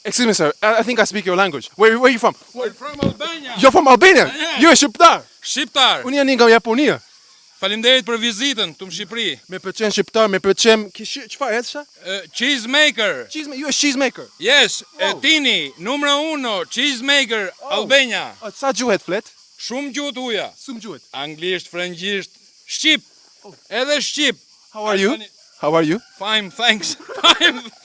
Excuse me, sir. I think I speak your language. Where are you from? I'm from Albania. You're from Albania? Yeah. Ju e shqiptar? Shqiptar. Unë jam nga Japonia. Faleminderit për vizitën këtu në Shqipëri. Me pëlqen shqiptar, me pëlqen çfarë etsha? Cheesemaker. Ju e cheesemaker. Yes, Wow. Tini, numero 1, cheesemaker, Albania. Sa gjuhet flet? Shumë gjuhë tuja. Shumë gjuhet. Anglisht, frëngjisht, shqip. Edhe shqip. How are you? How are you? Fine, thanks.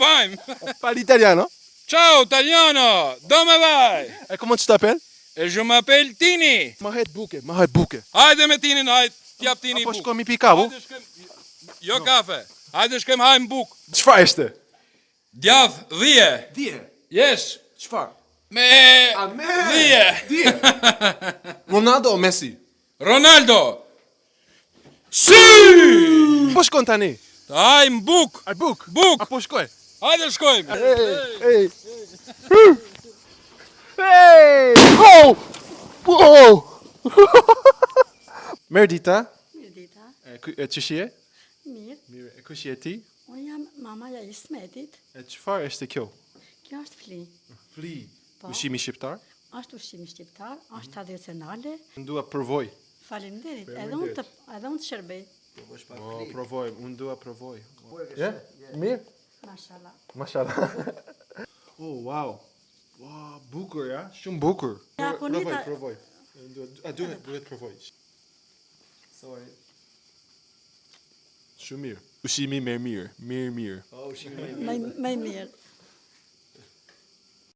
Fine. Parli italiano? Ciao, italiano. Dove vai? E comment tu t'appelles? E je m'appelle Tini. Mahet buke. Hajde me Tinin, hajde. T'jap Tini Apo buk. shkojmë i pi kavu? Hajde shkojmë. Jo kafe. Hajde shkojmë hajmë buk. Çfarë ishte? Djath, dhije. Dije. Yes. Çfarë? Me dhije. Dije. Ronaldo o Messi? Ronaldo. Si! Po shkon tani? Hajmë buk. Ai buk. Buk. Apo shkoj? Hajde shkojmë. Hey. Hey! Oh! Oh! Merdita, Mirdita, ç'shi je? mirë. Mirë, e kush je ti? Unë jam mamaja e Ismetit. E çfarë është kjo? Kjo është fli. Fli. Po. Ushqimi shqiptar? Është ushqimi shqiptar, është tradicionale. Dua provoj. Faleminderit. Edhe unë të shërbej. Po, provoj, dua provoj. Ja? Mirë? Mashallah. Mashallah. Oh, wow. Wow, bukur, ja? Shumë bukur. Japonita- Provoj. Duhet provoj. Sorry. Shumë mirë. Ushqimi më mirë. Më mirë.